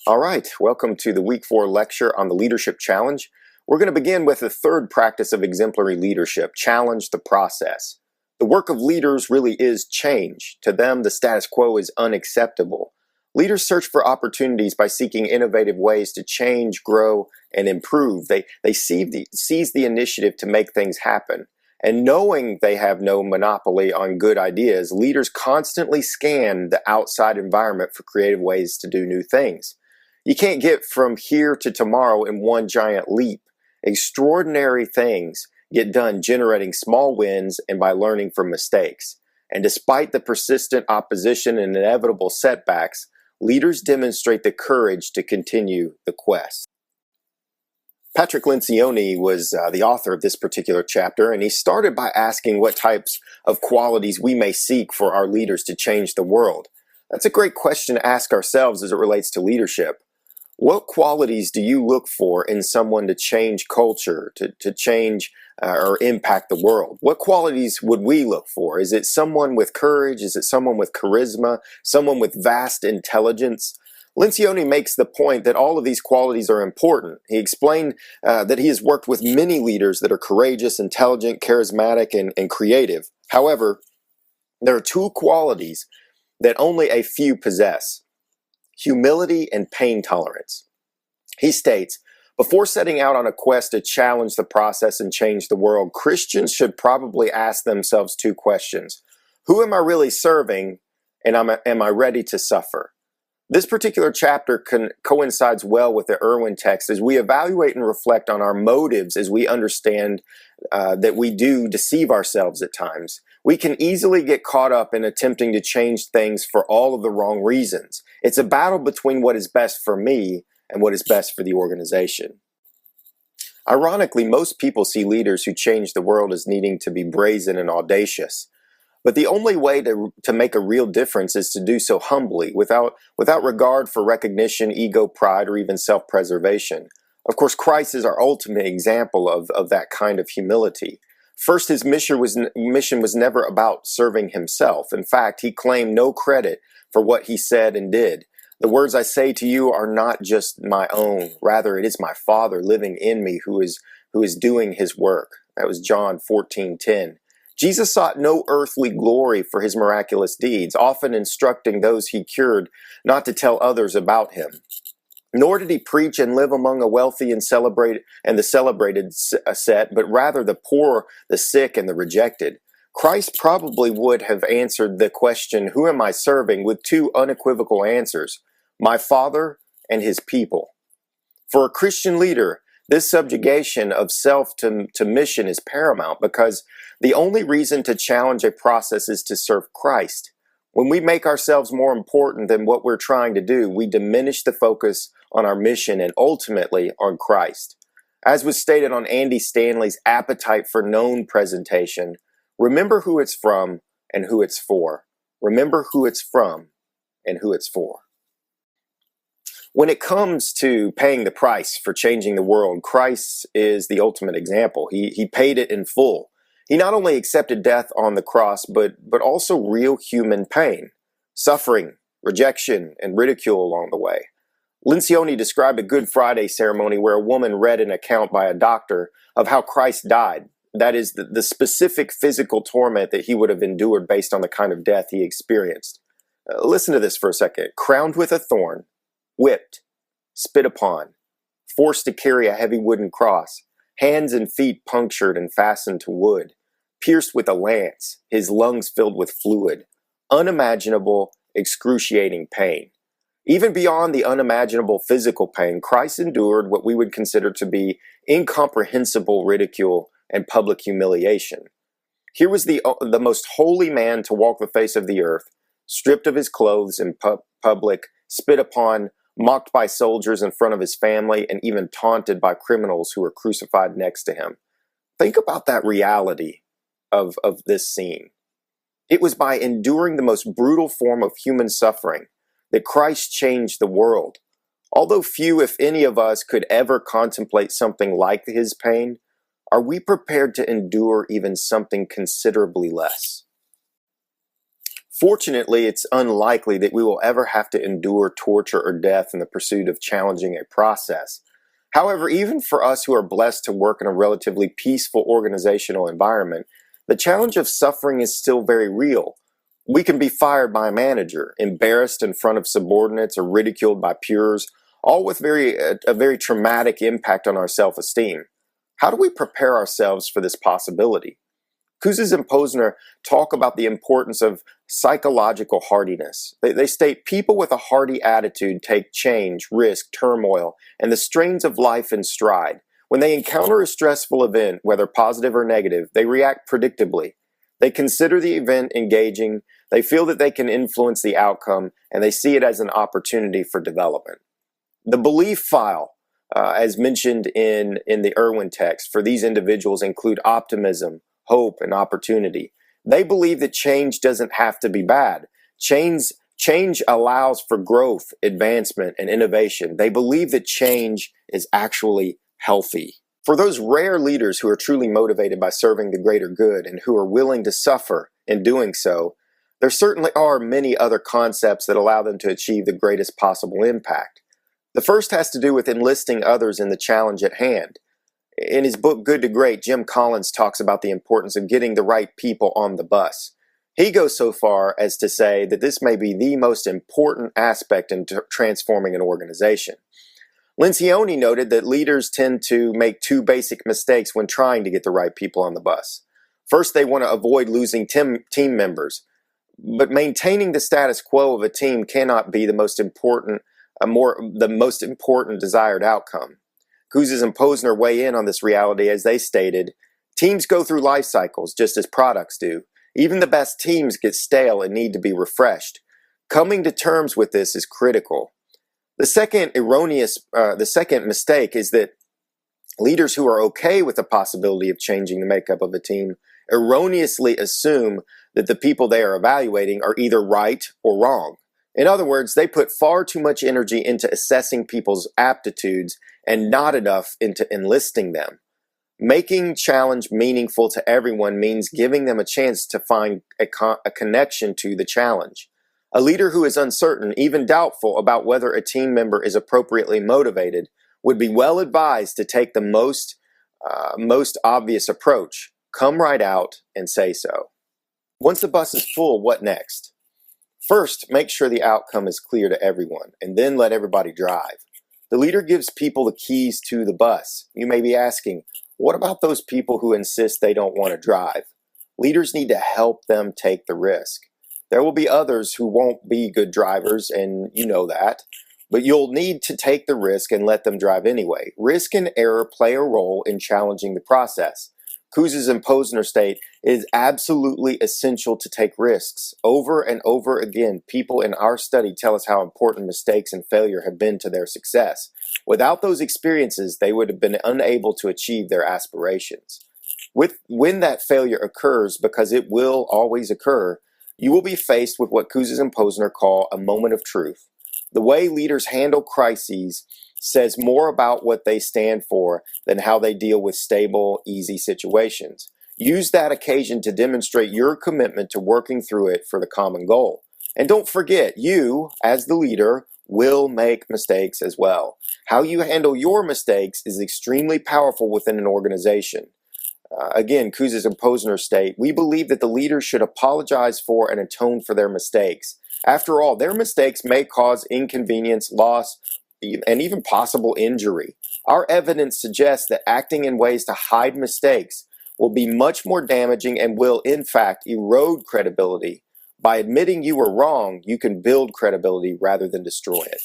All right, welcome to the Week 4 lecture on the Leadership Challenge. We're going to begin with the third practice of exemplary leadership, challenge the process. The work of leaders really is change. To them, the status quo is unacceptable. Leaders search for opportunities by seeking innovative ways to change, grow, and improve. They seize the initiative to make things happen. And knowing they have no monopoly on good ideas, leaders constantly scan the outside environment for creative ways to do new things. You can't get from here to tomorrow in one giant leap. Extraordinary things get done generating small wins and by learning from mistakes. And despite the persistent opposition and inevitable setbacks, leaders demonstrate the courage to continue the quest. Patrick Lencioni was the author of this particular chapter, and he started by asking what types of qualities we may seek for our leaders to change the world. That's a great question to ask ourselves as it relates to leadership. What qualities do you look for in someone to change culture, to change or impact the world? What qualities would we look for? Is it someone with courage? Is it someone with charisma? Someone with vast intelligence? Lencioni makes the point that all of these qualities are important. He explained that he has worked with many leaders that are courageous, intelligent, charismatic, and creative. However, there are two qualities that only a few possess: humility and pain tolerance. He states, before setting out on a quest to challenge the process and change the world, Christians should probably ask themselves two questions. Who am I really serving, and am I ready to suffer? This particular chapter coincides well with the Irwin text as we evaluate and reflect on our motives as we understand that we do deceive ourselves at times. We can easily get caught up in attempting to change things for all of the wrong reasons. It's a battle between what is best for me and what is best for the organization. Ironically, most people see leaders who change the world as needing to be brazen and audacious. But the only way to make a real difference is to do so humbly, without regard for recognition, ego, pride, or even self-preservation. Of course, Christ is our ultimate example of that kind of humility. First, his mission was never about serving himself. In fact, he claimed no credit for what he said and did. The words I say to you are not just my own. Rather, it is my Father living in me who is doing his work. That was John 14:10. Jesus sought no earthly glory for his miraculous deeds, often instructing those he cured not to tell others about him. Nor did he preach and live among a wealthy and the celebrated set, but rather the poor, the sick, and the rejected. Christ probably would have answered the question, who am I serving, with two unequivocal answers: my Father and his people. For a Christian leader, this subjugation of self to mission is paramount, because the only reason to challenge a process is to serve Christ. When we make ourselves more important than what we're trying to do, we diminish the focus on our mission and ultimately on Christ. As was stated on Andy Stanley's Appetite for Known presentation, remember who it's from and who it's for. Remember who it's from and who it's for. When it comes to paying the price for changing the world, Christ is the ultimate example. He paid it in full. He not only accepted death on the cross, but also real human pain, suffering, rejection, and ridicule along the way. Lencioni described a Good Friday ceremony where a woman read an account by a doctor of how Christ died. That is, the specific physical torment that he would have endured based on the kind of death he experienced. Listen to this for a second. Crowned with a thorn, whipped, spit upon, forced to carry a heavy wooden cross, hands and feet punctured and fastened to wood, pierced with a lance, his lungs filled with fluid, unimaginable, excruciating pain. Even beyond the unimaginable physical pain, Christ endured what we would consider to be incomprehensible ridicule and public humiliation. Here was the most holy man to walk the face of the earth, stripped of his clothes in public, spit upon, mocked by soldiers in front of his family, and even taunted by criminals who were crucified next to him. Think about that reality of this scene. It was by enduring the most brutal form of human suffering that Christ changed the world. Although few, if any of us, could ever contemplate something like his pain, are we prepared to endure even something considerably less? Fortunately, it's unlikely that we will ever have to endure torture or death in the pursuit of challenging a process. However, even for us who are blessed to work in a relatively peaceful organizational environment, the challenge of suffering is still very real. We can be fired by a manager, embarrassed in front of subordinates, or ridiculed by peers, all with a very traumatic impact on our self-esteem. How do we prepare ourselves for this possibility? Kouzes and Posner talk about the importance of psychological hardiness. They state people with a hardy attitude take change, risk, turmoil, and the strains of life in stride. When they encounter a stressful event, whether positive or negative, they react predictably. They consider the event engaging, they feel that they can influence the outcome, and they see it as an opportunity for development. The belief file, as mentioned in the Irwin text, for these individuals include optimism, hope, and opportunity. They believe that change doesn't have to be bad. Change allows for growth, advancement, and innovation. They believe that change is actually healthy. For those rare leaders who are truly motivated by serving the greater good and who are willing to suffer in doing so, there certainly are many other concepts that allow them to achieve the greatest possible impact. The first has to do with enlisting others in the challenge at hand. In his book, Good to Great, Jim Collins talks about the importance of getting the right people on the bus. He goes so far as to say that this may be the most important aspect in transforming an organization. Lencioni noted that leaders tend to make two basic mistakes when trying to get the right people on the bus. First, they want to avoid losing team members, but maintaining the status quo of a team cannot be the most important desired outcome. Kouzes and Posner weigh in on this reality as they stated, teams go through life cycles just as products do. Even the best teams get stale and need to be refreshed. Coming to terms with this is critical. The second mistake is that leaders who are okay with the possibility of changing the makeup of a team erroneously assume that the people they are evaluating are either right or wrong. In other words, they put far too much energy into assessing people's aptitudes and not enough into enlisting them. Making challenge meaningful to everyone means giving them a chance to find a connection to the challenge. A leader who is uncertain, even doubtful about whether a team member is appropriately motivated, would be well advised to take the most obvious approach. Come right out and say so. Once the bus is full, what next? First, make sure the outcome is clear to everyone, and then let everybody drive. The leader gives people the keys to the bus. You may be asking, what about those people who insist they don't want to drive? Leaders need to help them take the risk. There will be others who won't be good drivers, and you know that, but you'll need to take the risk and let them drive anyway. Risk and error play a role in challenging the process. Kouzes and Posner state it is absolutely essential to take risks. Over and over again, people in our study tell us how important mistakes and failure have been to their success. Without those experiences, they would have been unable to achieve their aspirations. When that failure occurs, because it will always occur, you will be faced with what Kouzes and Posner call a moment of truth. The way leaders handle crises says more about what they stand for than how they deal with stable, easy situations. Use that occasion to demonstrate your commitment to working through it for the common goal. And don't forget, you, as the leader, will make mistakes as well. How you handle your mistakes is extremely powerful within an organization. Again, Kouzes and Posner state, we believe that the leaders should apologize for and atone for their mistakes. After all, their mistakes may cause inconvenience, loss, and even possible injury. Our evidence suggests that acting in ways to hide mistakes will be much more damaging and will, in fact, erode credibility. By admitting you were wrong, you can build credibility rather than destroy it.